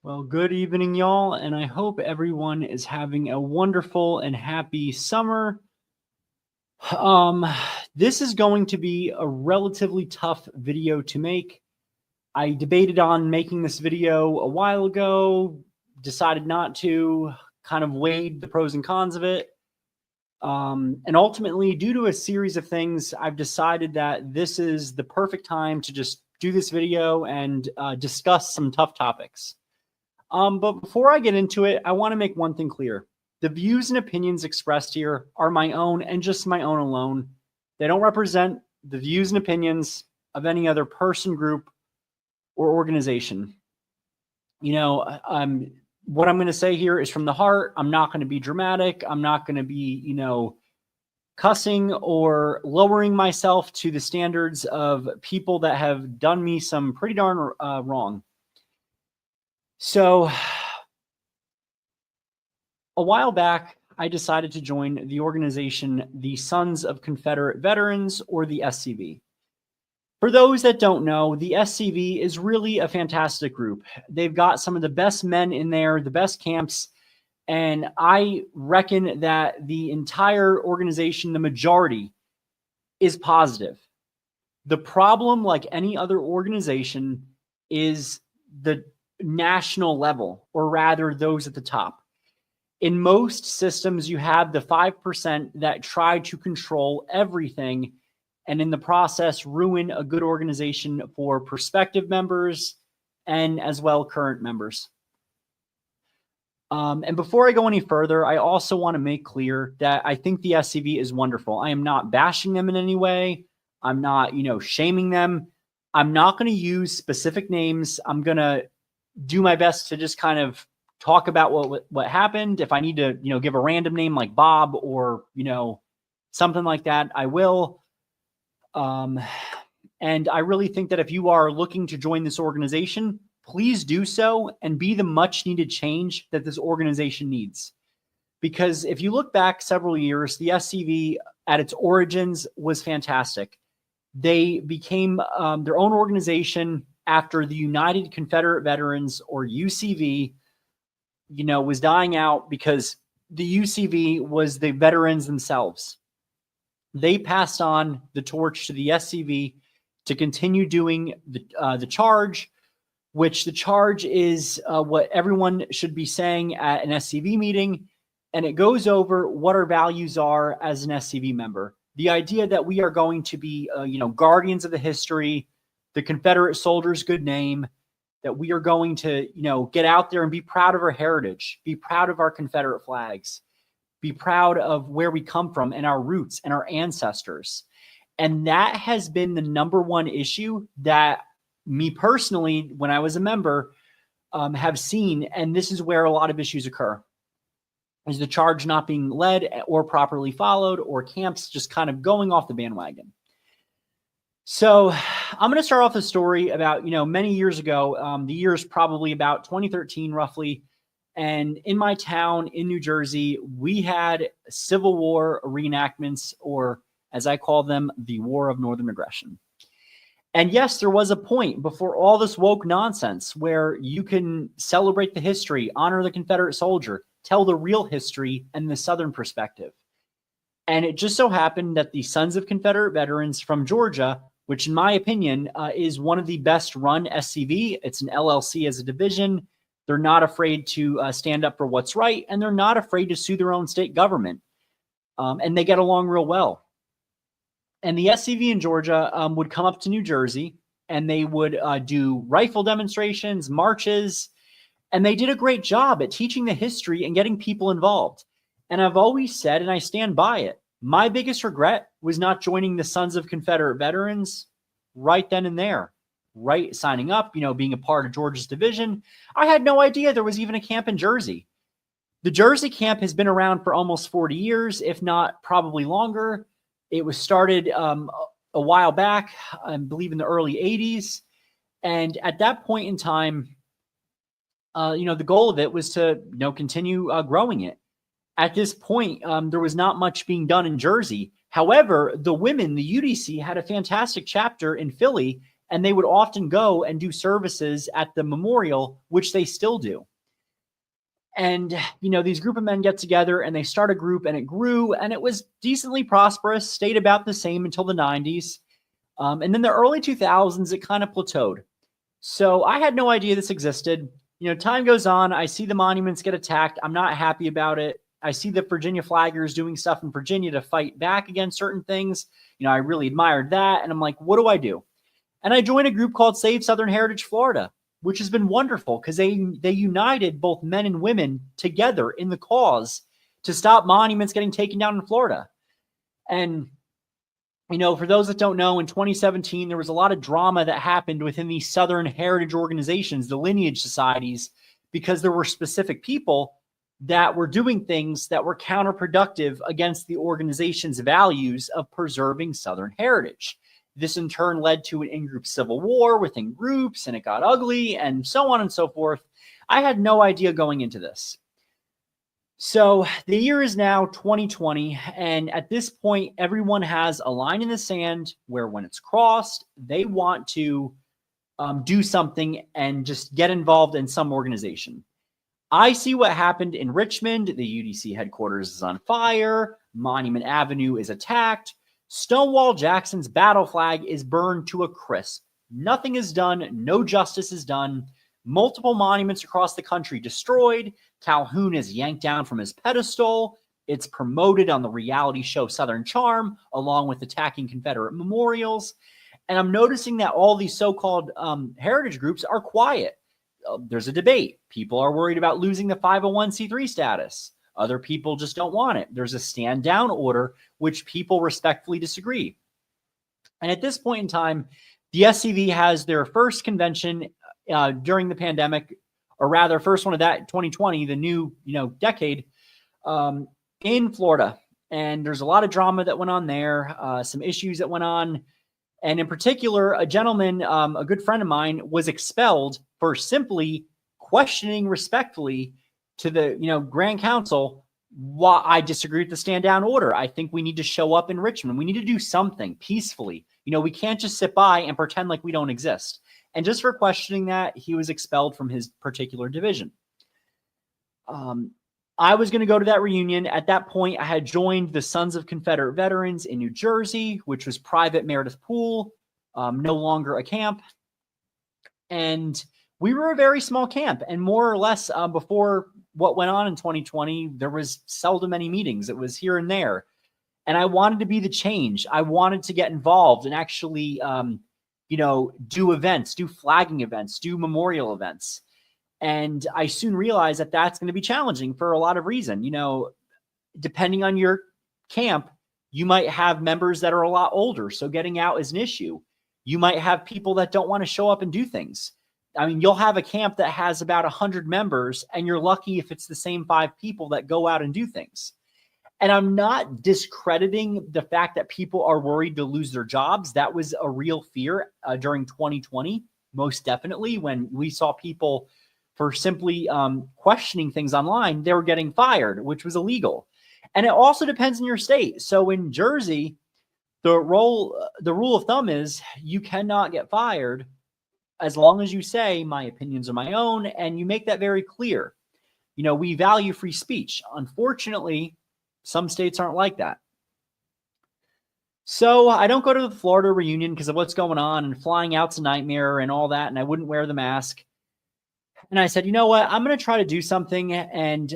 Well, good evening, y'all, and I hope everyone is having a wonderful and happy summer. Um, this is going to be a relatively tough video to make. I debated on making this video a while ago, decided not to, kind of weighed the pros and cons of it. And ultimately, due to a series of things, I've decided that this is the perfect time to just do this video and discuss some tough topics. But before I get into it, I want to make one thing clear. The views and opinions expressed here are my own and just my own alone. They don't represent the views and opinions of any other person, group, or organization. What I'm going to say here is from the heart. I'm not going to be dramatic. I'm not going to be, cussing or lowering myself to the standards of people that have done me some pretty darn wrong. So a while back, I decided to join the organization, the Sons of Confederate Veterans, or the SCV. For those that don't know, the SCV is really a fantastic group. They've got some of the best men in there, the best camps, and I reckon that the entire organization, the majority, is positive. The problem, like any other organization, is the national level, or rather those at the top. In most systems, you have the 5% that try to control everything and in the process ruin a good organization for prospective members and as well current members. And before I go any further, I also want to make clear that I think the SCV is wonderful. I am not bashing them in any way. I'm not, shaming them. I'm not going to use specific names. I'm going to do my best to just kind of talk about what happened. If I need to, give a random name like Bob or, something like that, I will. And I really think that if you are looking to join this organization, please do so and be the much needed change that this organization needs. Because if you look back several years, the SCV at its origins was fantastic. They became their own organization after the United Confederate Veterans, or UCV, was dying out because the UCV was the veterans themselves. They passed on the torch to the SCV to continue doing the charge, which the charge is what everyone should be saying at an SCV meeting. And it goes over what our values are as an SCV member. The idea that we are going to be, guardians of the history, the Confederate soldiers' good name, that we are going to, get out there and be proud of our heritage, be proud of our Confederate flags, be proud of where we come from and our roots and our ancestors. And that has been the number one issue that me personally, when I was a member, have seen. And this is where a lot of issues occur. Is the charge not being led or properly followed, or camps just kind of going off the bandwagon. So I'm going to start off the story about, many years ago, the year is probably about 2013 roughly. And in my town in New Jersey, we had Civil War reenactments, or as I call them, the War of Northern Aggression. And yes, there was a point before all this woke nonsense where you can celebrate the history, honor the Confederate soldier, tell the real history and the Southern perspective. And it just so happened that the Sons of Confederate Veterans from Georgia, which in my opinion is one of the best run SCV. It's an LLC as a division. They're not afraid to stand up for what's right, and they're not afraid to sue their own state government. And they get along real well. And the SCV in Georgia would come up to New Jersey, and they would do rifle demonstrations, marches, and they did a great job at teaching the history and getting people involved. And I've always said, and I stand by it, my biggest regret was not joining the Sons of Confederate Veterans right then and there, right? Signing up, being a part of Georgia's division. I had no idea there was even a camp in Jersey. The Jersey camp has been around for almost 40 years, if not probably longer. It was started a while back, I believe in the early 80s. And at that point in time, the goal of it was to, continue growing it. At this point, there was not much being done in Jersey. However, the women, the UDC, had a fantastic chapter in Philly, and they would often go and do services at the memorial, which they still do. And, these group of men get together and they start a group, and it grew, and it was decently prosperous, stayed about the same until the 90s. And then the early 2000s, it kind of plateaued. So I had no idea this existed. Time goes on. I see the monuments get attacked. I'm not happy about it. I see the Virginia flaggers doing stuff in Virginia to fight back against certain things. I really admired that. And I'm like, what do I do? And I joined a group called Save Southern Heritage Florida, which has been wonderful because they united both men and women together in the cause to stop monuments getting taken down in Florida. And, for those that don't know, in 2017, there was a lot of drama that happened within these Southern heritage organizations, the lineage societies, because there were specific people that were doing things that were counterproductive against the organization's values of preserving Southern heritage. This in turn led to an in-group civil war within groups, and it got ugly, and so on and so forth. I had no idea going into this. So the year is now 2020, and at this point, everyone has a line in the sand where when it's crossed, they want to do something and just get involved in some organization. I see what happened in Richmond. The UDC headquarters is on fire. Monument Avenue is attacked. Stonewall Jackson's battle flag is burned to a crisp. Nothing is done. No justice is done. Multiple monuments across the country destroyed. Calhoun is yanked down from his pedestal. It's promoted on the reality show Southern Charm, along with attacking Confederate memorials. And I'm noticing that all these so-called heritage groups are quiet. There's a debate. People are worried about losing the 501c3 status. Other people just don't want it. There's a stand down order, which people respectfully disagree. And at this point in time, the SCV has their first convention during the pandemic, or rather first one of that 2020, the new, decade, in Florida. And there's a lot of drama that went on there, some issues that went on. And in particular, a gentleman, a good friend of mine, was expelled for simply questioning respectfully to the, Grand Council why I disagree with the stand down order. I think we need to show up in Richmond. We need to do something peacefully. We can't just sit by and pretend like we don't exist. And just for questioning that, he was expelled from his particular division. I was going to go to that reunion. At that point, I had joined the Sons of Confederate Veterans in New Jersey, which was Private Meredith Pool, no longer a camp. And we were a very small camp. And more or less before what went on in 2020, there was seldom any meetings. It was here and there. And I wanted to be the change. I wanted to get involved and actually, do events, do flagging events, do memorial events. And I soon realized that that's going to be challenging for a lot of reasons. Depending on your camp, you might have members that are a lot older, so getting out is an issue. You might have people that don't want to show up and do things. I mean, you'll have a camp that has about 100 members, and you're lucky if it's the same 5 people that go out and do things. And I'm not discrediting the fact that people are worried to lose their jobs. That was a real fear during 2020, most definitely, when we saw people for simply questioning things online, they were getting fired, which was illegal. And it also depends on your state. So in Jersey, the rule of thumb is you cannot get fired as long as you say my opinions are my own, and you make that very clear. We value free speech. Unfortunately, some states aren't like that. So I don't go to the Florida reunion because of what's going on, and flying out's a nightmare and all that, and I wouldn't wear the mask. And I said, you know what? I'm going to try to do something and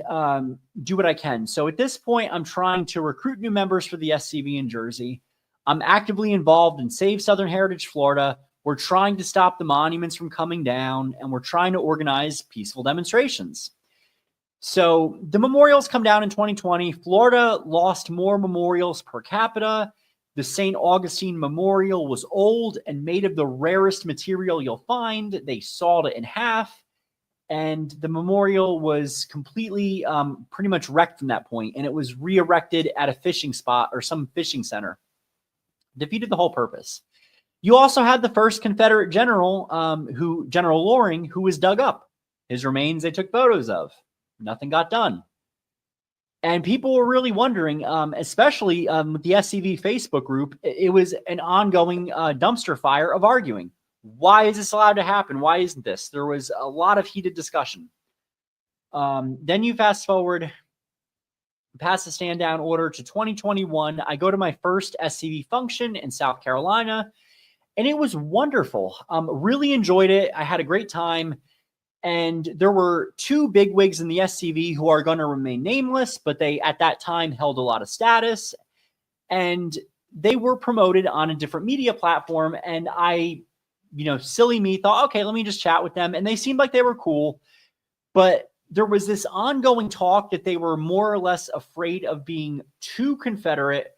do what I can. So at this point, I'm trying to recruit new members for the SCV in Jersey. I'm actively involved in Save Southern Heritage Florida. We're trying to stop the monuments from coming down, and we're trying to organize peaceful demonstrations. So the memorials come down in 2020. Florida lost more memorials per capita. The St. Augustine Memorial was old and made of the rarest material you'll find. They sawed it in half. And the memorial was completely pretty much wrecked from that point, and it was re-erected at a fishing spot or some fishing center. Defeated the whole purpose. You also had the first Confederate general, General Loring, who was dug up. His remains they took photos of. Nothing got done. And people were really wondering, especially with the SCV Facebook group, it was an ongoing dumpster fire of arguing. Why is this allowed to happen? Why isn't this? There was a lot of heated discussion. Then you fast forward past the stand down order to 2021. I go to my first SCV function in South Carolina, and it was wonderful. Really enjoyed it. I had a great time. And there were two bigwigs in the SCV who are going to remain nameless, but they at that time held a lot of status, and they were promoted on a different media platform. And I, silly me, thought, okay, let me just chat with them. And they seemed like they were cool, but there was this ongoing talk that they were more or less afraid of being too Confederate,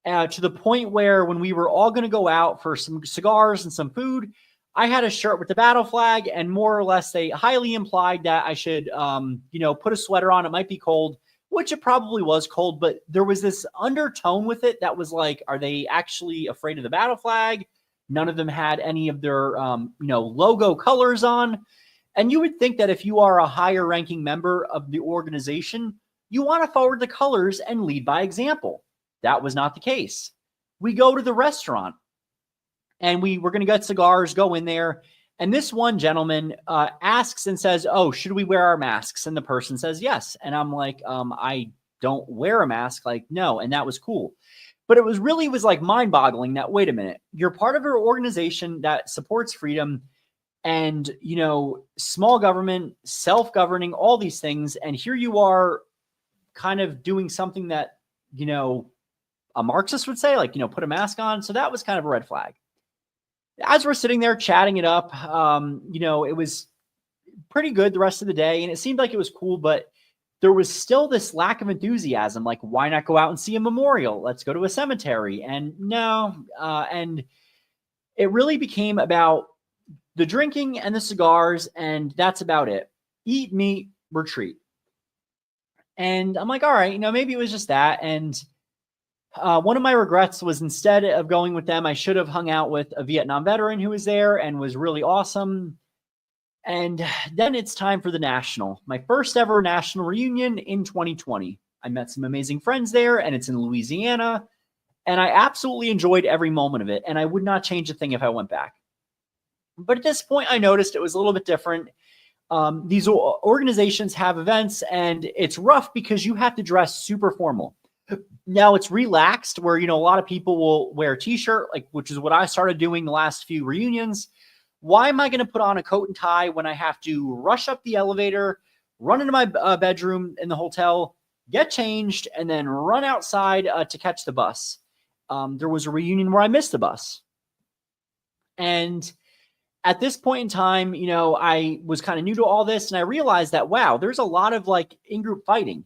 to the point where when we were all going to go out for some cigars and some food, I had a shirt with the battle flag, and more or less they highly implied that I should, put a sweater on. It might be cold, which it probably was cold, but there was this undertone with it that was like, are they actually afraid of the battle flag? None of them had any of their, logo colors on. And you would think that if you are a higher ranking member of the organization, you want to forward the colors and lead by example. That was not the case. We go to the restaurant, and we were going to get cigars, go in there. And this one gentleman asks and says, oh, should we wear our masks? And the person says, yes. And I'm like, I don't wear a mask. Like, no. And that was cool. But it was like mind boggling that, wait a minute, you're part of an organization that supports freedom and, small government, self-governing, all these things. And here you are kind of doing something that, a Marxist would say, like, put a mask on. So that was kind of a red flag. As we're sitting there chatting it up, it was pretty good the rest of the day, and it seemed like it was cool, but there was still this lack of enthusiasm. Like, why not go out and see a memorial? Let's go to a cemetery. And no, and it really became about the drinking and the cigars, and that's about it. Eat, meet, retreat. And I'm like, all right, maybe it was just that. And one of my regrets was, instead of going with them, I should have hung out with a Vietnam veteran who was there and was really awesome. And then it's time for the national, my first ever national reunion in 2020. I met some amazing friends there, and it's in Louisiana, and I absolutely enjoyed every moment of it. And I would not change a thing if I went back. But at this point, I noticed it was a little bit different. These organizations have events, and it's rough because you have to dress super formal. Now it's relaxed where, a lot of people will wear a t-shirt, which is what I started doing the last few reunions. Why am I going to put on a coat and tie when I have to rush up the elevator, run into my bedroom in the hotel, get changed, and then run outside to catch the bus? There was a reunion where I missed the bus. And at this point in time, I was kind of new to all this, and I realized that, wow, there's a lot of in-group fighting.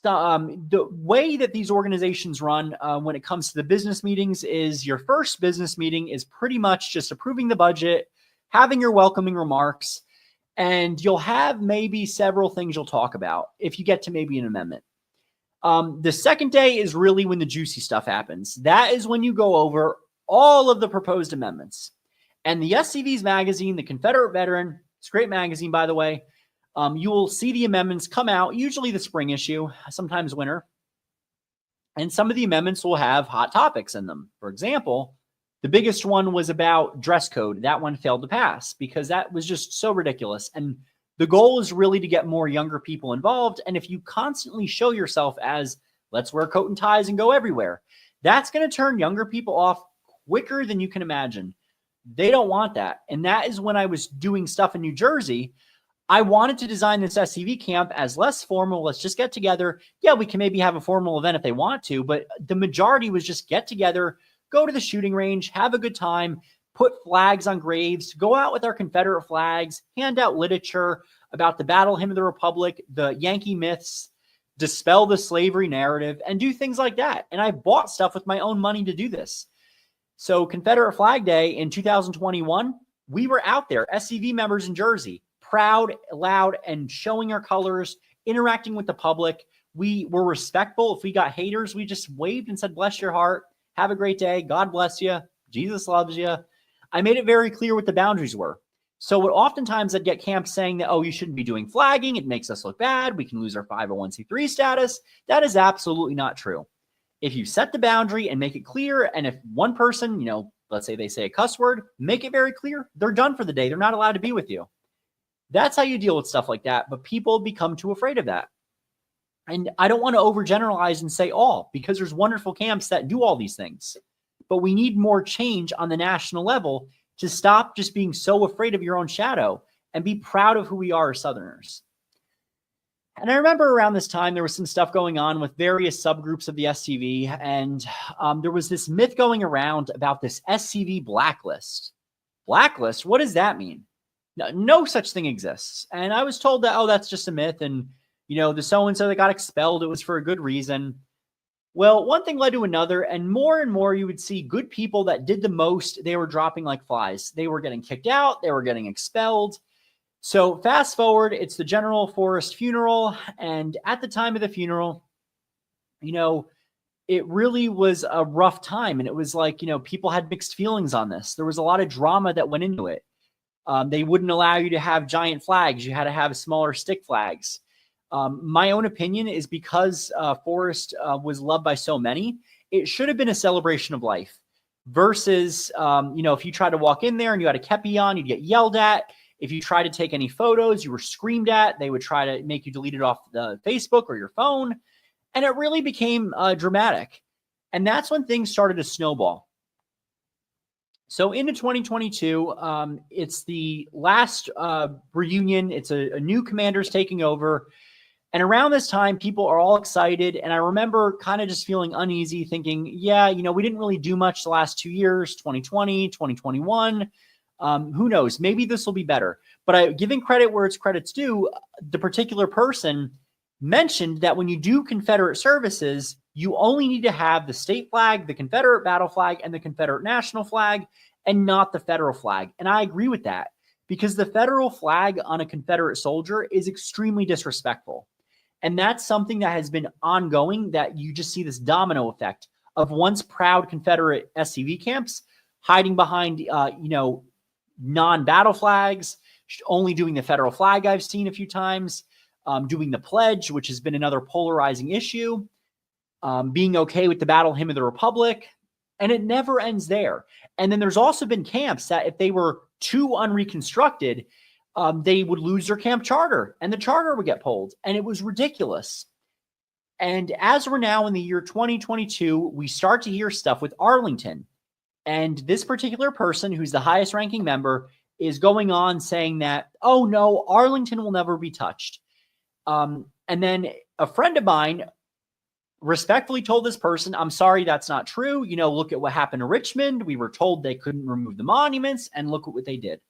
The way that these organizations run when it comes to the business meetings is your first business meeting is pretty much just approving the budget, having your welcoming remarks, and you'll have maybe several things you'll talk about if you get to maybe an amendment. The second day is really when the juicy stuff happens. That is when you go over all of the proposed amendments. And the SCV's magazine, the Confederate Veteran, it's a great magazine, by the way. You will see the amendments come out, usually the spring issue, sometimes winter. And some of the amendments will have hot topics in them. For example, the biggest one was about dress code. That one failed to pass because that was just so ridiculous. And the goal is really to get more younger people involved. And if you constantly show yourself as, let's wear coat and ties and go everywhere, that's going to turn younger people off quicker than you can imagine. They don't want that. And that is when I was doing stuff in New Jersey. I wanted to design this SCV camp as less formal. Let's just get together. Yeah, we can maybe have a formal event if they want to, but the majority was just get together, go to the shooting range, have a good time, put flags on graves, go out with our Confederate flags, hand out literature about the Battle Hymn of the Republic, the Yankee myths, dispel the slavery narrative, and do things like that. And I bought stuff with my own money to do this. So Confederate Flag Day in 2021, we were out there, SCV members in Jersey, proud, loud, and showing our colors, interacting with the public. We were respectful. If we got haters, we just waved and said, bless your heart. Have a great day. God bless you. Jesus loves you. I made it very clear what the boundaries were. So what oftentimes I'd get camps saying that, oh, you shouldn't be doing flagging. It makes us look bad. We can lose our 501c3 status. That is absolutely not true. If you set the boundary and make it clear, and if one person, let's say they say a cuss word, make it very clear they're done for the day. They're not allowed to be with you. That's how you deal with stuff like that. But people become too afraid of that. And I don't want to overgeneralize and say all, because there's wonderful camps that do all these things. But we need more change on the national level to stop just being so afraid of your own shadow and be proud of who we are as Southerners. And I remember around this time, there was some stuff going on with various subgroups of the SCV. And there was this myth going around about this SCV blacklist. Blacklist? What does that mean? No such thing exists. And I was told that, oh, that's just a myth. And, the so-and-so that got expelled, it was for a good reason. Well, one thing led to another, and more you would see good people that did the most, they were dropping like flies. They were getting kicked out. They were getting expelled. So fast forward, it's the General Forrest funeral. And at the time of the funeral, it really was a rough time. And it was like, people had mixed feelings on this. There was a lot of drama that went into it. They wouldn't allow you to have giant flags. You had to have smaller stick flags. My own opinion is because Forrest was loved by so many, it should have been a celebration of life versus, if you tried to walk in there and you had a kepi on, you'd get yelled at. If you tried to take any photos, you were screamed at. They would try to make you delete it off the Facebook or your phone. And it really became dramatic. And that's when things started to snowball. So into 2022, it's the last reunion. It's a new commander's taking over. And around this time, people are all excited. And I remember kind of just feeling uneasy, thinking, yeah, we didn't really do much the last 2 years, 2020, 2021. Who knows? Maybe this will be better. But giving credit where it's credit's due, the particular person mentioned that when you do Confederate services, you only need to have the state flag, the Confederate battle flag, and the Confederate national flag, and not the federal flag. And I agree with that, because the federal flag on a Confederate soldier is extremely disrespectful. And that's something that has been ongoing, that you just see this domino effect of once proud Confederate SCV camps hiding behind, non-battle flags, only doing the federal flag I've seen a few times, doing the pledge, which has been another polarizing issue, being okay with the battle hymn of the Republic, and it never ends there. And then there's also been camps that if they were too unreconstructed, they would lose their camp charter and the charter would get pulled. And it was ridiculous. And as we're now in the year 2022, we start to hear stuff with Arlington. And this particular person, who's the highest ranking member, is going on saying that, oh no, Arlington will never be touched. And then a friend of mine respectfully told this person, I'm sorry, that's not true. Look at what happened to Richmond. We were told they couldn't remove the monuments, and look at what they did.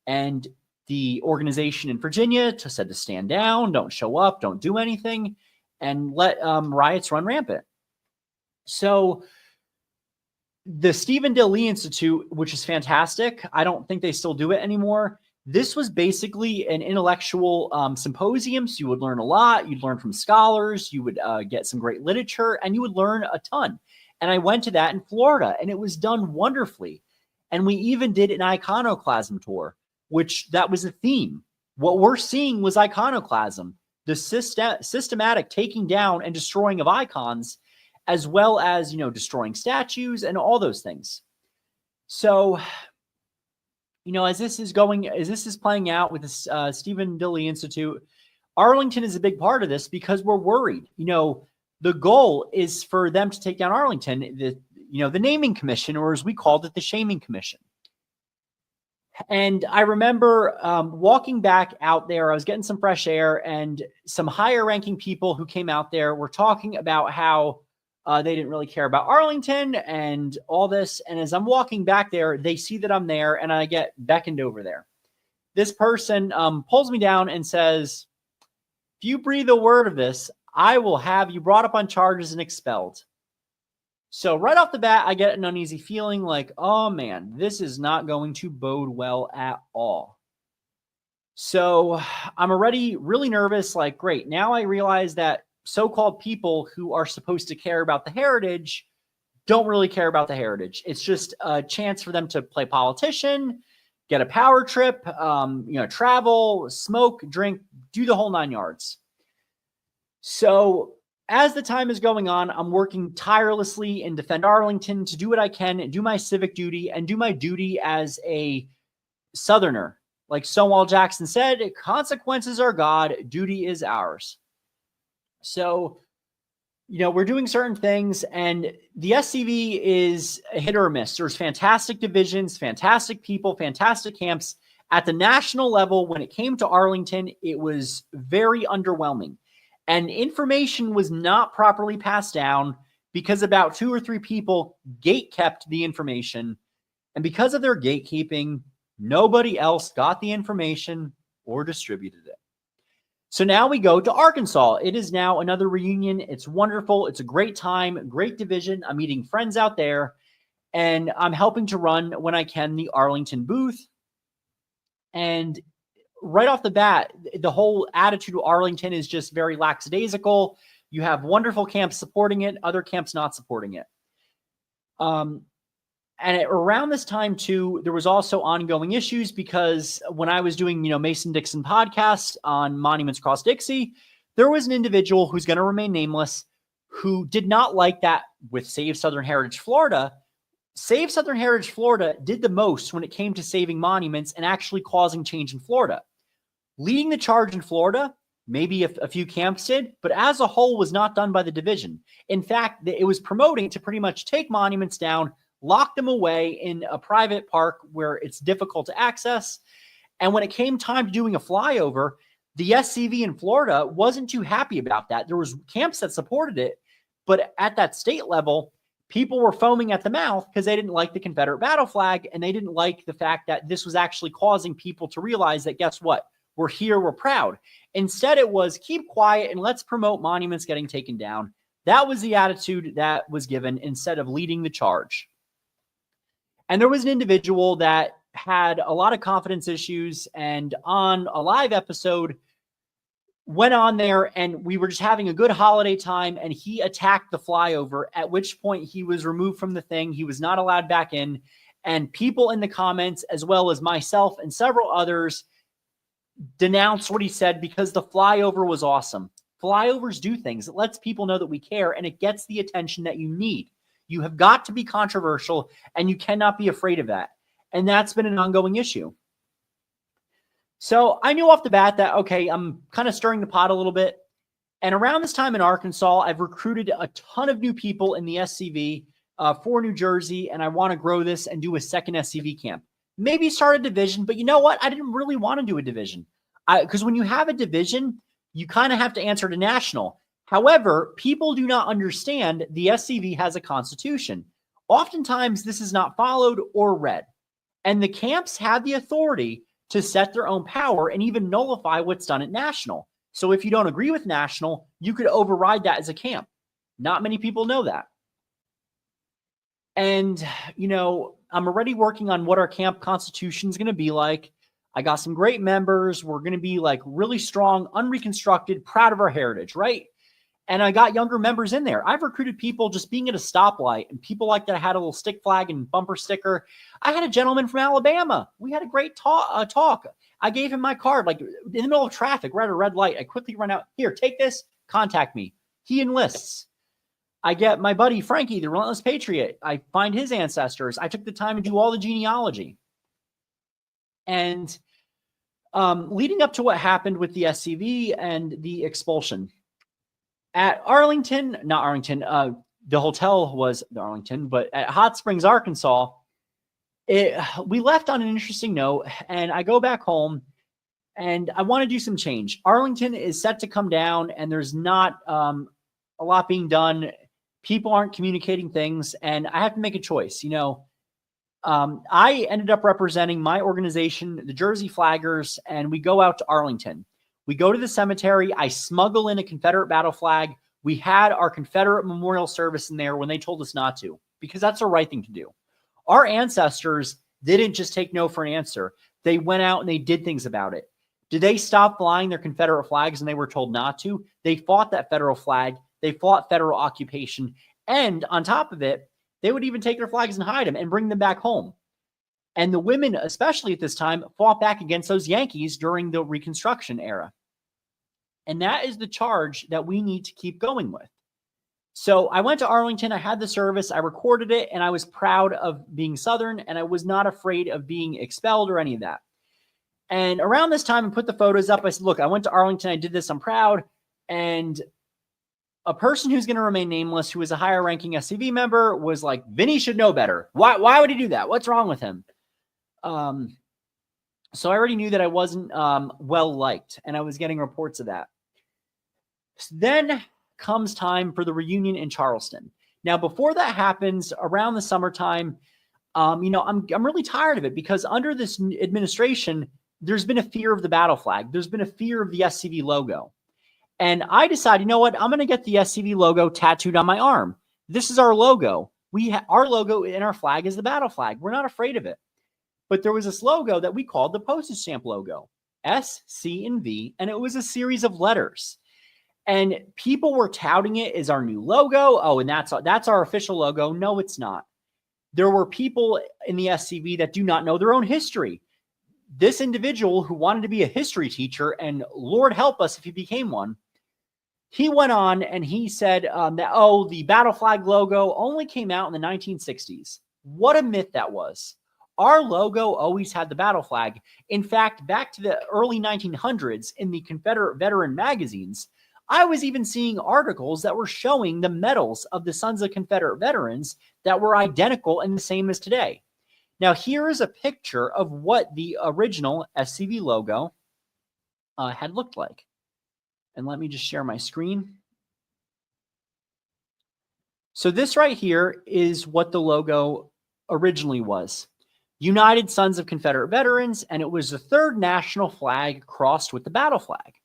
And the organization in Virginia said to stand down, don't show up, don't do anything, and let riots run rampant. So the Stephen Dill Lee Institute, which is fantastic, I don't think they still do it anymore. This was basically an intellectual symposium. So you would learn a lot. You'd learn from scholars. You would get some great literature, and you would learn a ton. And I went to that in Florida, and it was done wonderfully. And we even did an iconoclasm tour, which that was a theme. What we're seeing was iconoclasm, the systematic taking down and destroying of icons, as well as, destroying statues and all those things. So, as this is playing out with this Stephen Dill Lee Institute, Arlington is a big part of this because we're worried. The goal is for them to take down Arlington, the naming commission, or as we called it, the shaming commission. And I remember walking back out there, I was getting some fresh air, and some higher ranking people who came out there were talking about how they didn't really care about Arlington and all this. And as I'm walking back there, they see that I'm there, and I get beckoned over there. This person pulls me down and says, if you breathe a word of this, I will have you brought up on charges and expelled. So right off the bat, I get an uneasy feeling like, oh man, this is not going to bode well at all. So I'm already really nervous, like, great. Now I realize that so-called people who are supposed to care about the heritage don't really care about the heritage. It's just a chance for them to play politician, get a power trip, travel, smoke, drink, do the whole 9 yards. So As the time is going on, I'm working tirelessly in Defend Arlington to do what I can, do my civic duty, and do my duty as a Southerner. Like Stonewall Jackson said, consequences are God, duty is ours. So, we're doing certain things, and the SCV is a hit or a miss. There's fantastic divisions, fantastic people, fantastic camps. At the national level, when it came to Arlington, it was very underwhelming. And information was not properly passed down because about 2 or 3 people gate-kept the information. And because of their gatekeeping, nobody else got the information or distributed it. So now we go to Arkansas. It is now another reunion. It's wonderful. It's a great time, great division. I'm meeting friends out there, and I'm helping to run, when I can, the Arlington booth. And right off the bat, the whole attitude of Arlington is just very lackadaisical. You have wonderful camps supporting it, other camps not supporting it. And around this time, too, there was also ongoing issues because when I was doing, Mason-Dixon podcasts on Monuments Across Dixie, there was an individual who's going to remain nameless who did not like that with Save Southern Heritage Florida. Save Southern Heritage Florida did the most when it came to saving monuments and actually causing change in Florida. Leading the charge in Florida, maybe a few camps did, but as a whole was not done by the division. In fact, it was promoting to pretty much take monuments down, lock them away in a private park where it's difficult to access. And when it came time to doing a flyover, the SCV in Florida wasn't too happy about that. There was camps that supported it, but at that state level, people were foaming at the mouth because they didn't like the Confederate battle flag, and they didn't like the fact that this was actually causing people to realize that, guess what? We're here, we're proud. Instead, it was keep quiet and let's promote monuments getting taken down. That was the attitude that was given instead of leading the charge. And there was an individual that had a lot of confidence issues, and on a live episode went on there, and we were just having a good holiday time, and he attacked the flyover, at which point he was removed from the thing. He was not allowed back in, and people in the comments, as well as myself and several others, denounced what he said because the flyover was awesome. Flyovers do things. It lets people know that we care, and it gets the attention that you need. You have got to be controversial, and you cannot be afraid of that. And that's been an ongoing issue. So I knew off the bat that, okay, I'm kind of stirring the pot a little bit. And around this time in Arkansas, I've recruited a ton of new people in the SCV for New Jersey, and I want to grow this and do a second SCV camp. Maybe start a division, but you know what? I didn't really want to do a division. Because when you have a division, you kind of have to answer to national. However, people do not understand the SCV has a constitution. Oftentimes, this is not followed or read. And the camps have the authority to set their own power and even nullify what's done at national. So if you don't agree with national, you could override that as a camp. Not many people know that. And, I'm already working on what our camp constitution is going to be like. I got some great members. We're going to be like really strong, unreconstructed, proud of our heritage, right? And I got younger members in there. I've recruited people just being at a stoplight, and people like that had a little stick flag and bumper sticker. I had a gentleman from Alabama. We had a great talk. I gave him my card, like in the middle of traffic, we're at a red light. I quickly run out. Here, take this. Contact me. He enlists. I get my buddy Frankie, the Relentless Patriot. I find his ancestors. I took the time to do all the genealogy. And leading up to what happened with the SCV and the expulsion. At Arlington, not Arlington, the hotel was Arlington, but at Hot Springs, Arkansas, we left on an interesting note, and I go back home, and I want to do some change. Arlington is set to come down, and there's not a lot being done. People aren't communicating things, and I have to make a choice. I ended up representing my organization, the Jersey Flaggers, and we go out to Arlington. We go to the cemetery. I smuggle in a Confederate battle flag. We had our Confederate memorial service in there when they told us not to, because that's the right thing to do. Our ancestors didn't just take no for an answer. They went out and they did things about it. Did they stop flying their Confederate flags and they were told not to? They fought that federal flag. They fought federal occupation. And on top of it, they would even take their flags and hide them and bring them back home. And the women, especially at this time, fought back against those Yankees during the Reconstruction era. And that is the charge that we need to keep going with. So I went to Arlington, I had the service, I recorded it, and I was proud of being Southern, and I was not afraid of being expelled or any of that. And around this time, I put the photos up. I said, look, I went to Arlington, I did this, I'm proud. And a person who's going to remain nameless, who was a higher ranking SCV member, was like, Vinny should know better. Why would he do that? What's wrong with him? So I already knew that I wasn't well liked, and I was getting reports of that. Then comes time for the reunion in Charleston. Now, before that happens, around the summertime, I'm really tired of it, because under this administration, there's been a fear of the battle flag. There's been a fear of the SCV logo. And I decided, you know what? I'm going to get the SCV logo tattooed on my arm. This is our logo. Our logo in our flag is the battle flag. We're not afraid of it. But there was this logo that we called the postage stamp logo, S, C, and V, and it was a series of letters. And people were touting it as our new logo. Oh, and that's our official logo. No, it's not. There were people in the SCV that do not know their own history. This individual who wanted to be a history teacher, and Lord help us if he became one, he went on and he said that, the battle flag logo only came out in the 1960s. What a myth that was. Our logo always had the battle flag. In fact, back to the early 1900s in the Confederate veteran magazines, I was even seeing articles that were showing the medals of the Sons of Confederate Veterans that were identical and the same as today. Now, here is a picture of what the original SCV logo had looked like. And let me just share my screen. So this right here is what the logo originally was. United Sons of Confederate Veterans, and it was the third national flag crossed with the battle flag.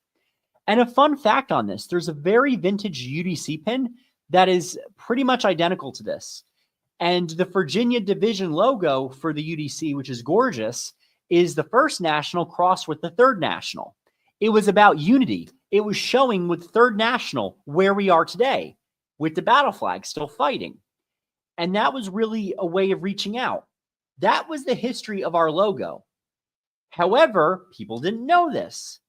And a fun fact on this, there's a very vintage UDC pin that is pretty much identical to this. And the Virginia Division logo for the UDC, which is gorgeous, is the first national crossed with the third national. It was about unity. It was showing with third national where we are today, with the battle flag still fighting. And that was really a way of reaching out. That was the history of our logo. However, people didn't know this.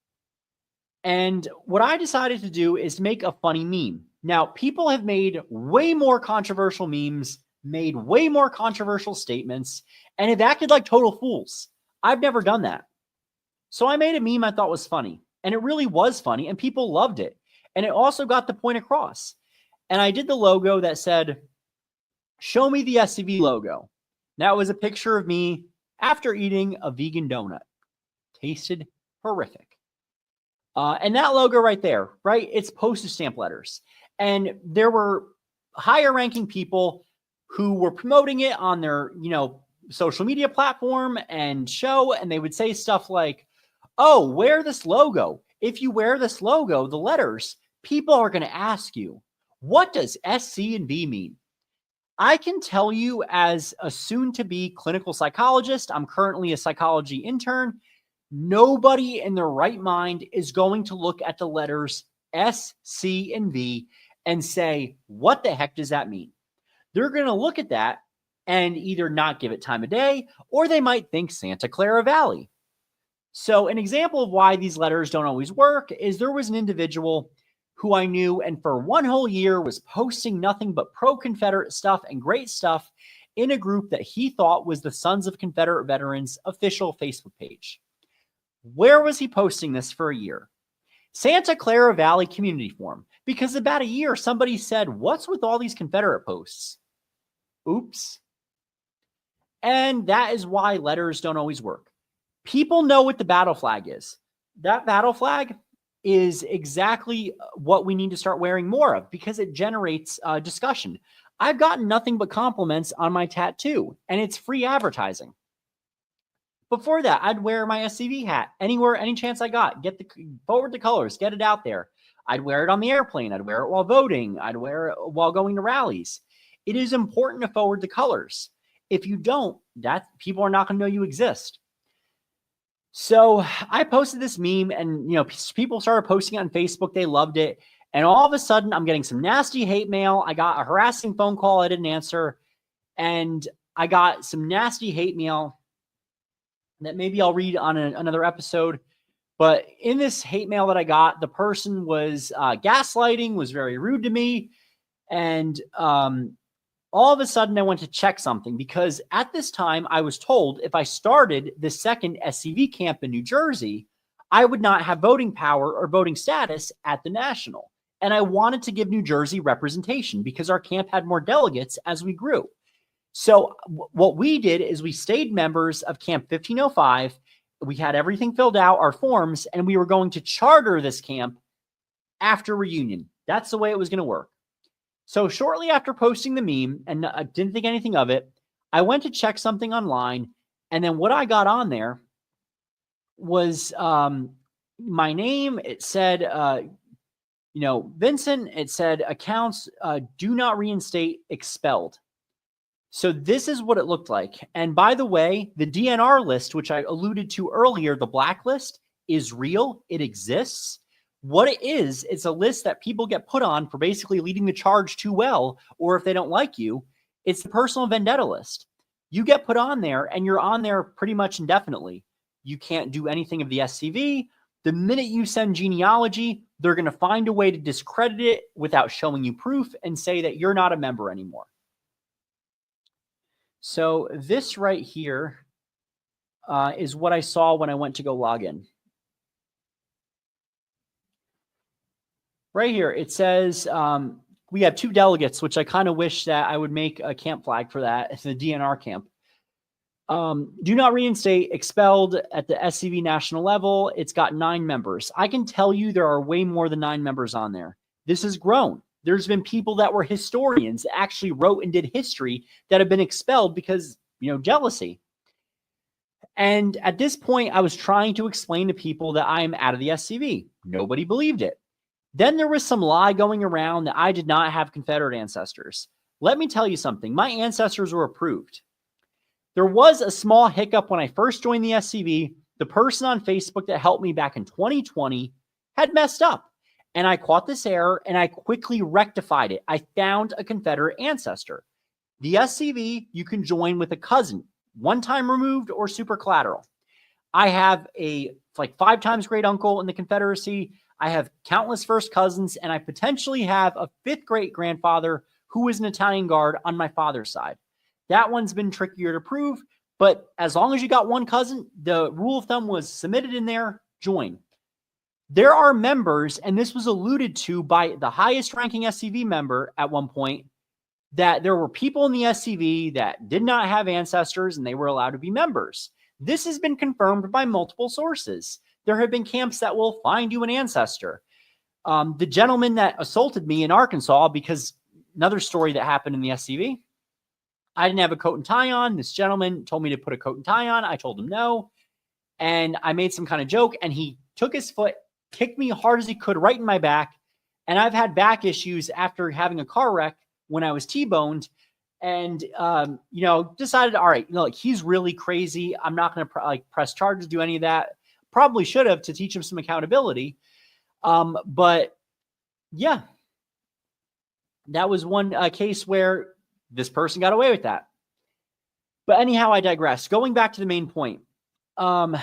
And what I decided to do is make a funny meme. Now, people have made way more controversial memes, made way more controversial statements, and have acted like total fools. I've never done that. So I made a meme I thought was funny, and it really was funny, and people loved it. And it also got the point across. And I did the logo that said, "Show me the SCV logo." That was a picture of me after eating a vegan donut. Tasted horrific. And that logo right there, right? It's postage stamp letters. And there were higher ranking people who were promoting it on their, social media platform and show, and they would say stuff like, "Oh, wear this logo. If you wear this logo, the letters, people are going to ask you, what does SC and V mean?" I can tell you, as a soon-to-be clinical psychologist, I'm currently a psychology intern, nobody in their right mind is going to look at the letters S, C, and V and say, what the heck does that mean? They're going to look at that and either not give it time of day, or they might think Santa Clara Valley. So an example of why these letters don't always work is there was an individual who I knew and for one whole year was posting nothing but pro-Confederate stuff and great stuff in a group that he thought was the Sons of Confederate Veterans official Facebook page. Where was he posting this for a year? Santa Clara Valley Community Forum, because about a year somebody said, "What's with all these Confederate posts?" Oops. And that is why letters don't always work. People know what the battle flag is. That battle flag is exactly what we need to start wearing more of, because it generates discussion. I've gotten nothing but compliments on my tattoo, and it's free advertising. Before that, I'd wear my SCV hat anywhere, any chance I got. Forward the colors, get it out there. I'd wear it on the airplane. I'd wear it while voting. I'd wear it while going to rallies. It is important to forward the colors. If you don't, people are not going to know you exist. So I posted this meme, and people started posting it on Facebook. They loved it. And all of a sudden, I'm getting some nasty hate mail. I got a harassing phone call I didn't answer. And I got some nasty hate mail that maybe I'll read on another episode. But in this hate mail that I got, the person was gaslighting, was very rude to me. And all of a sudden I went to check something, because at this time I was told if I started the second SCV camp in New Jersey, I would not have voting power or voting status at the national. And I wanted to give New Jersey representation because our camp had more delegates as we grew. So what we did is we stayed members of Camp 1505. We had everything filled out, our forms, and we were going to charter this camp after reunion. That's the way it was going to work. So shortly after posting the meme, and I didn't think anything of it, I went to check something online, and then what I got on there was my name. It said, Vincent. It said accounts do not reinstate, expelled. So this is what it looked like. And by the way, the DNR list, which I alluded to earlier, the blacklist, is real. It exists. What it is, it's a list that people get put on for basically leading the charge too well, or if they don't like you. It's the personal vendetta list. You get put on there, and you're on there pretty much indefinitely. You can't do anything of the SCV. The minute you send genealogy, they're going to find a way to discredit it without showing you proof and say that you're not a member anymore. So this right here is what I saw when I went to go log in. Right here, it says we have 2 delegates, which I kind of wish that I would make a camp flag for that. It's the DNR camp. Do not reinstate, expelled at the SCV national level. It's got 9 members. I can tell you there are way more than 9 members on there. This has grown. There's been people that were historians that actually wrote and did history that have been expelled because, jealousy. And at this point, I was trying to explain to people that I am out of the SCV. Nobody believed it. Then there was some lie going around that I did not have Confederate ancestors. Let me tell you something. My ancestors were approved. There was a small hiccup when I first joined the SCV. The person on Facebook that helped me back in 2020 had messed up. And I caught this error, and I quickly rectified it. I found a Confederate ancestor. The SCV, you can join with a cousin, one time removed or super collateral. I have a 5 times great uncle in the Confederacy. I have countless first cousins, and I potentially have a 5th great grandfather who is an Italian Guard on my father's side. That one's been trickier to prove, but as long as you got one cousin, the rule of thumb was submitted in there, join. There are members, and this was alluded to by the highest ranking SCV member at one point, that there were people in the SCV that did not have ancestors and they were allowed to be members. This has been confirmed by multiple sources. There have been camps that will find you an ancestor. The gentleman that assaulted me in Arkansas, because another story that happened in the SCV, I didn't have a coat and tie on. This gentleman told me to put a coat and tie on. I told him no. And I made some kind of joke, and he took his foot, kicked me hard as he could right in my back. And I've had back issues after having a car wreck when I was T-boned, and, decided, all right, he's really crazy. I'm not going to press charges, do any of that. Probably should have, to teach him some accountability. But yeah, that was one case where this person got away with that. But anyhow, I digress. Going back to the main point. When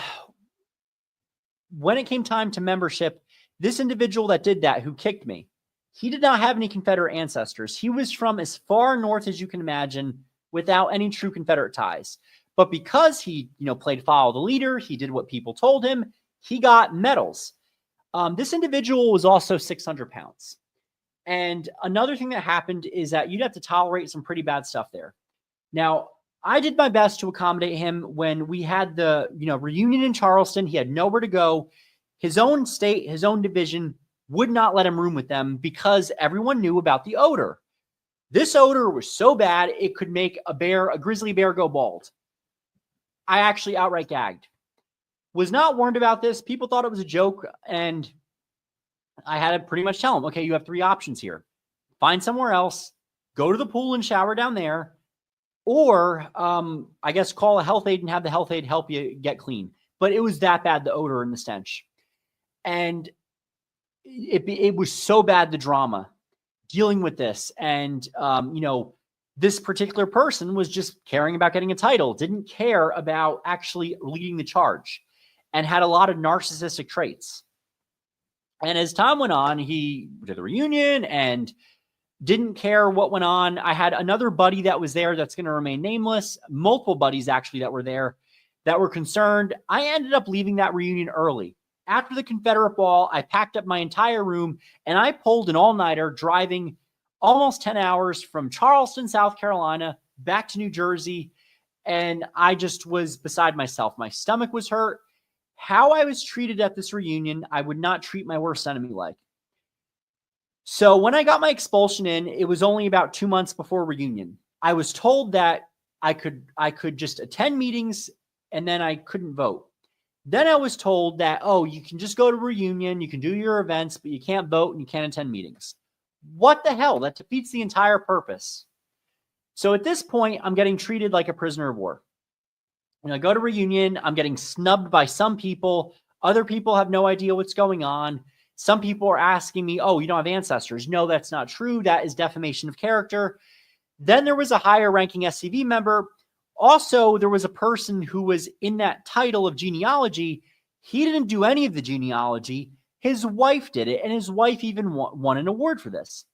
it came time to membership, this individual that did that, who kicked me, he did not have any Confederate ancestors. He was from as far north as you can imagine without any true Confederate ties. But because he, played follow the leader, he did what people told him, he got medals. This individual was also 600 pounds. And another thing that happened is that you'd have to tolerate some pretty bad stuff there. Now, I did my best to accommodate him when we had the, reunion in Charleston. He had nowhere to go. His own state, his own division would not let him room with them because everyone knew about the odor. This odor was so bad, it could make a grizzly bear go bald. I actually outright gagged. Was not warned about this. People thought it was a joke, and I had to pretty much tell them, okay, you have 3 options here. Find somewhere else, go to the pool and shower down there, or I guess call a health aide and have the health aide help you get clean. But it was that bad, the odor and the stench. And it was so bad, the drama dealing with this. And, this particular person was just caring about getting a title, didn't care about actually leading the charge, and had a lot of narcissistic traits. And as time went on, he did the reunion, and Didn't care what went on. I had another buddy that was there that's going to remain nameless, multiple buddies actually that were there that were concerned. I ended up leaving that reunion early. After the Confederate ball, I packed up my entire room and I pulled an all-nighter driving almost 10 hours from Charleston, South Carolina, back to New Jersey. And I just was beside myself. My stomach was hurt. How I was treated at this reunion, I would not treat my worst enemy like. So when I got my expulsion in, it was only about 2 months before reunion. I was told that I could just attend meetings and then I couldn't vote. Then I was told that, oh, you can just go to reunion, you can do your events, but you can't vote and you can't attend meetings. What the hell? That defeats the entire purpose. So at this point, I'm getting treated like a prisoner of war. When I go to reunion, I'm getting snubbed by some people. Other people have no idea what's going on. Some people are asking me, oh, you don't have ancestors. No, that's not true. That is defamation of character. Then there was a higher ranking SCV member. Also, there was a person who was in that title of genealogy. He didn't do any of the genealogy. His wife did it, and his wife even won an award for this.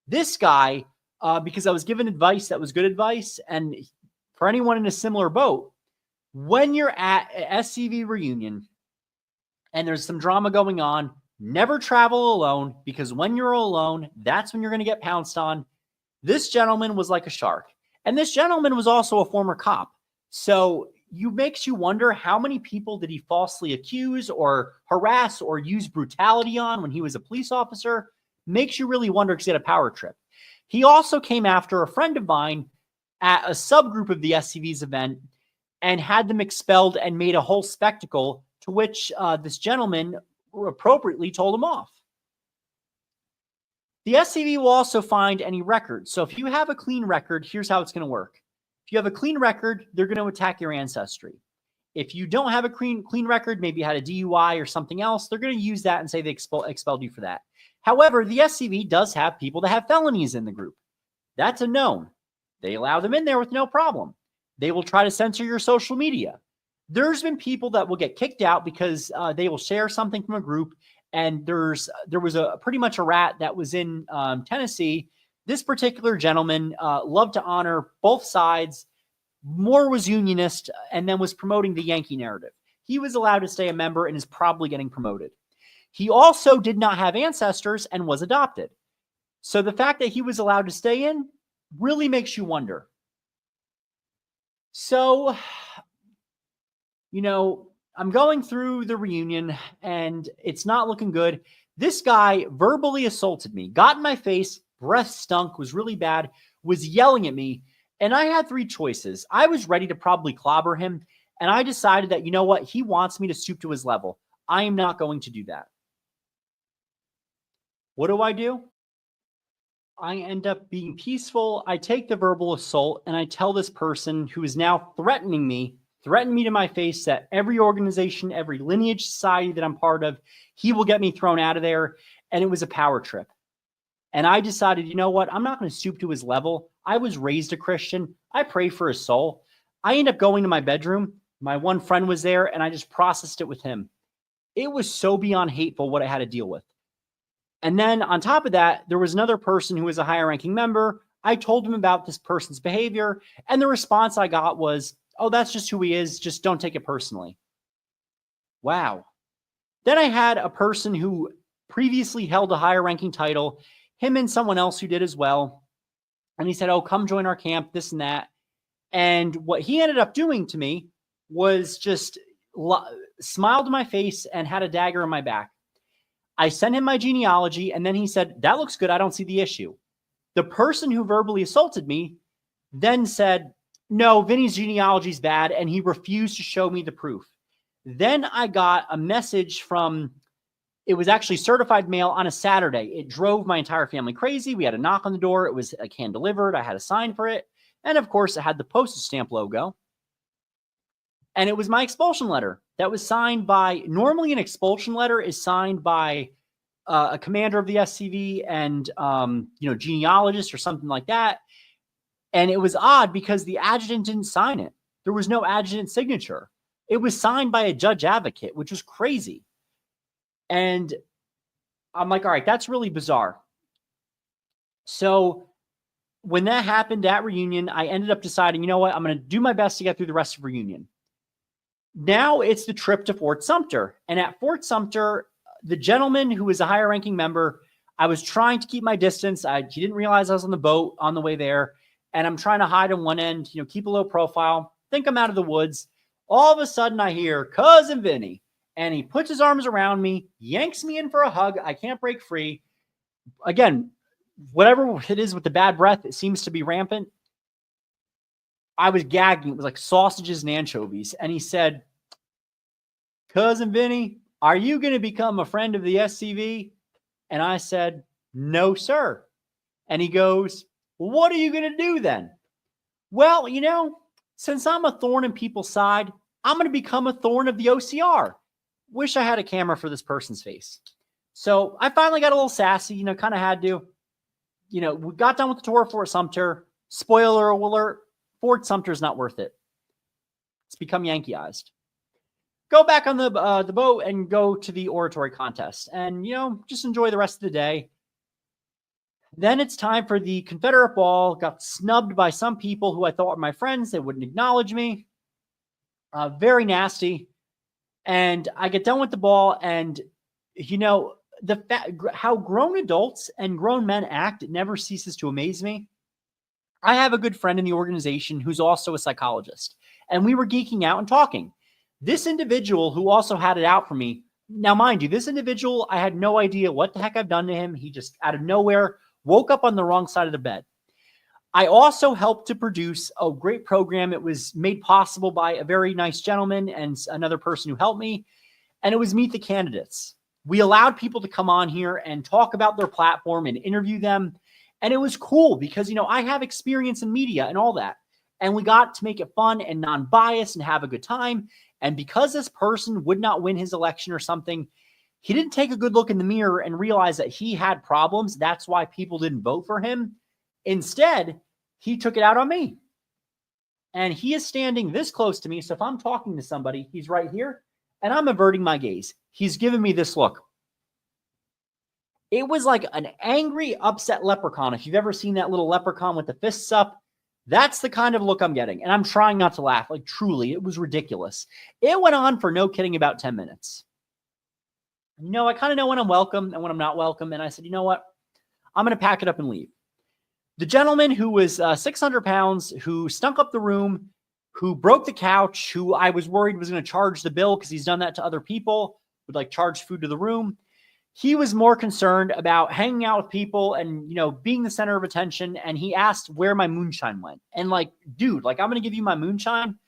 This guy, because I was given advice that was good advice, and for anyone in a similar boat, when you're at an SCV reunion and there's some drama going on, never travel alone, because when you're alone, that's when you're going to get pounced on. This gentleman was like a shark. And this gentleman was also a former cop. So makes you wonder, how many people did he falsely accuse or harass or use brutality on when he was a police officer? Makes you really wonder, because he had a power trip. He also came after a friend of mine at a subgroup of the SCV's event and had them expelled and made a whole spectacle, to which this gentleman appropriately told him off. The SCV will also find any records. So if you have a clean record, here's how it's going to work. If you have a clean record, they're going to attack your ancestry. If you don't have a clean record, maybe you had a DUI or something else, they're going to use that and say they expelled you for that. However, the SCV does have people that have felonies in the group. That's a known. They allow them in there with no problem. They will try to censor your social media. There's been people that will get kicked out because they will share something from a group. And there was pretty much a rat that was in Tennessee. This particular gentleman loved to honor both sides. More was unionist and then was promoting the Yankee narrative. He was allowed to stay a member and is probably getting promoted. He also did not have ancestors and was adopted. So the fact that he was allowed to stay in really makes you wonder. So, I'm going through the reunion and it's not looking good. This guy verbally assaulted me, got in my face, breath stunk, was really bad, was yelling at me. And I had three choices. I was ready to probably clobber him. And I decided that, you know what? He wants me to stoop to his level. I am not going to do that. What do? I end up being peaceful. I take the verbal assault and I tell this person who is now threatened me to my face that every organization, every lineage society that I'm part of, he will get me thrown out of there. And it was a power trip. And I decided, you know what? I'm not going to stoop to his level. I was raised a Christian. I pray for his soul. I end up going to my bedroom. My one friend was there and I just processed it with him. It was so beyond hateful what I had to deal with. And then on top of that, there was another person who was a higher ranking member. I told him about this person's behavior. And the response I got was, oh, that's just who he is. Just don't take it personally. Wow. Then I had a person who previously held a higher ranking title, him and someone else who did as well. And he said, oh, come join our camp, this and that. And what he ended up doing to me was just smiled in my face and had a dagger in my back. I sent him my genealogy, and then he said, that looks good. I don't see the issue. The person who verbally assaulted me then said, no, Vinny's genealogy is bad, and he refused to show me the proof. Then I got a message it was actually certified mail on a Saturday. It drove my entire family crazy. We had a knock on the door. It was like hand delivered. I had a sign for it. And of course, it had the postage stamp logo. And it was my expulsion letter that was signed by, normally an expulsion letter is signed by a commander of the SCV and, genealogist or something like that. And it was odd because the adjutant didn't sign it. There was no adjutant signature. It was signed by a judge advocate, which was crazy. And I'm like, all right, that's really bizarre. So when that happened at reunion, I ended up deciding, you know what, I'm going to do my best to get through the rest of reunion. Now it's the trip to Fort Sumter. And at Fort Sumter, the gentleman who was a higher ranking member, I was trying to keep my distance. He didn't realize I was on the boat on the way there. And I'm trying to hide on one end, keep a low profile, think I'm out of the woods. All of a sudden I hear Cousin Vinny, and he puts his arms around me, yanks me in for a hug. I can't break free. Again, whatever it is with the bad breath, it seems to be rampant. I was gagging. It was like sausages and anchovies. And he said, Cousin Vinny, are you going to become a friend of the SCV? And I said, no, sir. And he goes, what are you going to do then? Well, since I'm a thorn in people's side, I'm going to become a thorn of the OCR. Wish I had a camera for this person's face. So I finally got a little sassy, kind of had to. We got done with the tour of Fort Sumter. Spoiler alert, Fort Sumter's not worth it. It's become Yankeeized. Go back on the boat and go to the oratory contest and, just enjoy the rest of the day. Then it's time for the Confederate ball. Got snubbed by some people who I thought were my friends. They wouldn't acknowledge me. Very nasty. And I get done with the ball, and, how grown adults and grown men act, it never ceases to amaze me. I have a good friend in the organization who's also a psychologist, and we were geeking out and talking. This individual who also had it out for me, now mind you, this individual, I had no idea what the heck I've done to him. He just out of nowhere woke up on the wrong side of the bed. I also helped to produce a great program. It was made possible by a very nice gentleman and another person who helped me, and it was Meet the Candidates. We allowed people to come on here and talk about their platform and interview them. And it was cool because, I have experience in media and all that. And we got to make it fun and non-biased and have a good time. And because this person would not win his election or something, he didn't take a good look in the mirror and realize that he had problems. That's why people didn't vote for him. Instead, he took it out on me. And he is standing this close to me. So if I'm talking to somebody, he's right here. And I'm averting my gaze. He's giving me this look. It was like an angry, upset leprechaun. If you've ever seen that little leprechaun with the fists up, that's the kind of look I'm getting. And I'm trying not to laugh. Like, truly, it was ridiculous. It went on for no kidding about 10 minutes. I kind of know when I'm welcome and when I'm not welcome. And I said, you know what? I'm going to pack it up and leave. The gentleman who was 600 pounds, who stunk up the room, who broke the couch, who I was worried was going to charge the bill because he's done that to other people, would charge food to the room. He was more concerned about hanging out with people and, being the center of attention. And he asked where my moonshine went. And dude, I'm going to give you my moonshine.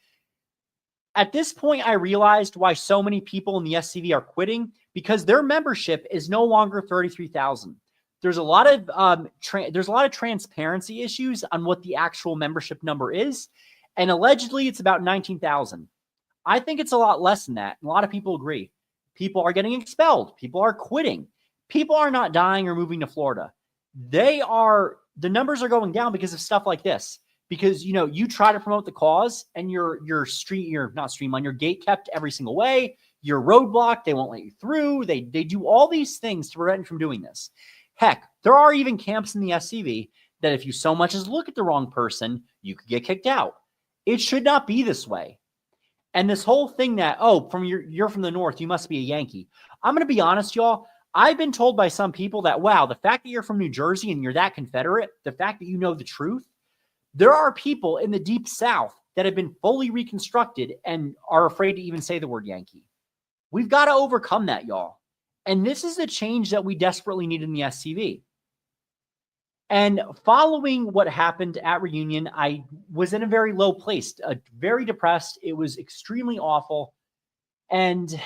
At this point, I realized why so many people in the SCV are quitting, because their membership is no longer 33,000. There's a lot of transparency issues on what the actual membership number is. And allegedly, it's about 19,000. I think it's a lot less than that. A lot of people agree. People are getting expelled. People are quitting. People are not dying or moving to Florida. The numbers are going down because of stuff like this. Because, you try to promote the cause and you're gate kept every single way. You're roadblocked. They won't let you through. They do all these things to prevent you from doing this. Heck, there are even camps in the SCV that if you so much as look at the wrong person, you could get kicked out. It should not be this way. And this whole thing that, you're from the North, you must be a Yankee. I'm going to be honest, y'all. I've been told by some people that, wow, the fact that you're from New Jersey and you're that Confederate, the fact that you know the truth, there are people in the deep South that have been fully reconstructed and are afraid to even say the word Yankee. We've got to overcome that, y'all. And this is the change that we desperately need in the SCV. And following what happened at reunion, I was in a very low place, very depressed. It was extremely awful. And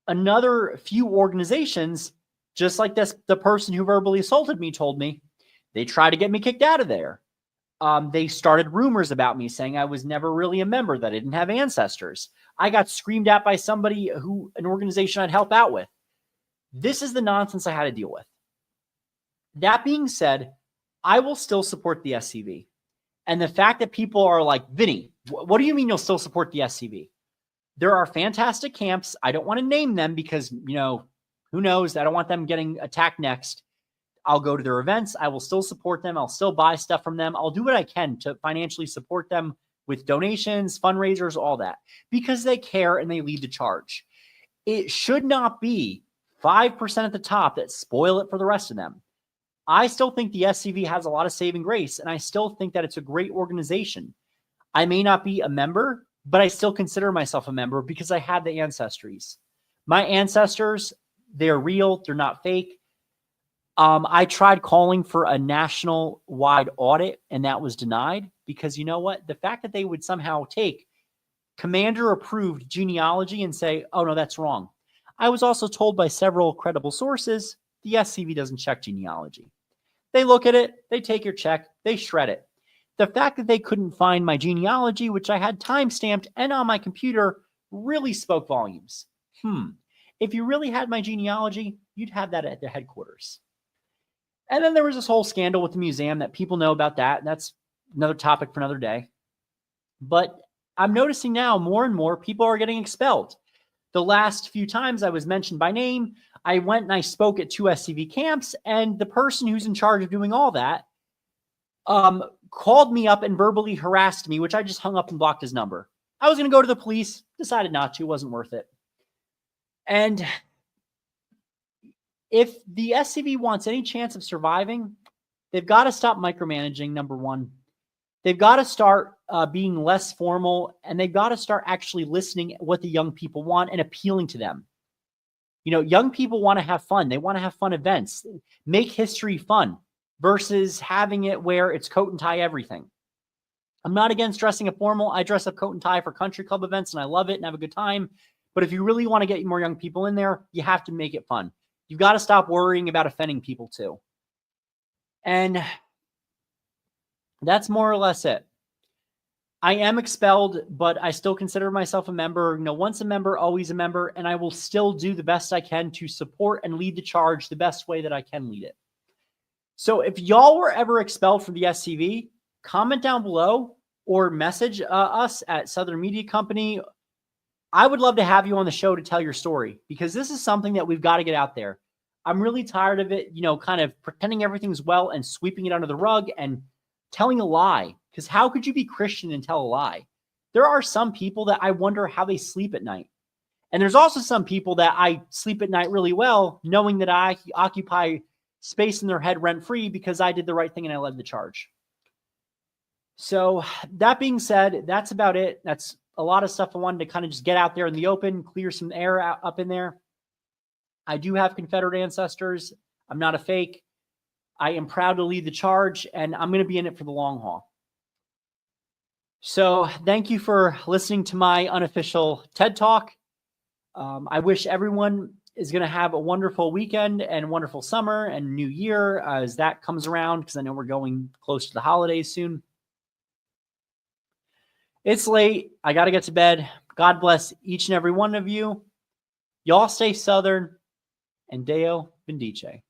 another few organizations, just like this, the person who verbally assaulted me told me, they tried to get me kicked out of there. They started rumors about me saying I was never really a member, that I didn't have ancestors. I got screamed at by somebody an organization I'd help out with. This is the nonsense I had to deal with. That being said, I will still support the SCV. And the fact that people are like, Vinny, what do you mean you'll still support the SCV? There are fantastic camps. I don't want to name them because, who knows? I don't want them getting attacked next. I'll go to their events. I will still support them. I'll still buy stuff from them. I'll do what I can to financially support them with donations, fundraisers, all that, because they care and they lead the charge. It should not be 5% at the top that spoil it for the rest of them. I still think the SCV has a lot of saving grace, and I still think that it's a great organization. I may not be a member, but I still consider myself a member because I have the ancestries. My ancestors, they're real. They're not fake. I tried calling for a national-wide audit, and that was denied because you know what? The fact that they would somehow take commander-approved genealogy and say, oh, no, that's wrong. I was also told by several credible sources, the SCV doesn't check genealogy. They look at it, they take your check, they shred it. The fact that they couldn't find my genealogy, which I had time-stamped and on my computer, really spoke volumes. If you really had my genealogy, you'd have that at their headquarters. And then there was this whole scandal with the museum that people know about that. And that's another topic for another day. But I'm noticing now more and more people are getting expelled. The last few times I was mentioned by name, I went and I spoke at 2 SCV camps, and the person who's in charge of doing all that called me up and verbally harassed me, which I just hung up and blocked his number. I was going to go to the police, decided not to, wasn't worth it. And if the SCV wants any chance of surviving, they've got to stop micromanaging, number one. They've got to start being less formal, and they've got to start actually listening at what the young people want and appealing to them. You know, young people want to have fun. They want to have fun events. Make history fun versus having it where it's coat and tie everything. I'm not against dressing up formal. I dress up coat and tie for country club events, and I love it and have a good time. But if you really want to get more young people in there, you have to make it fun. You've got to stop worrying about offending people too. And that's more or less it. I am expelled, but I still consider myself a member. You know, once a member, always a member, and I will still do the best I can to support and lead the charge the best way that I can lead it. So if y'all were ever expelled from the SCV, comment down below or message us at Southern Media Company. I would love to have you on the show to tell your story because this is something that we've got to get out there. I'm really tired of it, you know, kind of pretending everything's well and sweeping it under the rug and telling a lie. Because how could you be Christian and tell a lie? There are some people that I wonder how they sleep at night. And there's also some people that I sleep at night really well, knowing that I occupy space in their head rent-free because I did the right thing and I led the charge. So that being said, that's about it. That's a lot of stuff I wanted to kind of just get out there in the open, clear some air up in there. I do have Confederate ancestors. I'm not a fake. I am proud to lead the charge, and I'm going to be in it for the long haul. So thank you for listening to my unofficial TED Talk. I wish everyone is going to have a wonderful weekend and wonderful summer and new year as that comes around, because I know we're going close to the holidays soon. It's late. I got to get to bed. God bless each and every one of you. Y'all stay Southern, and Deo Vindice.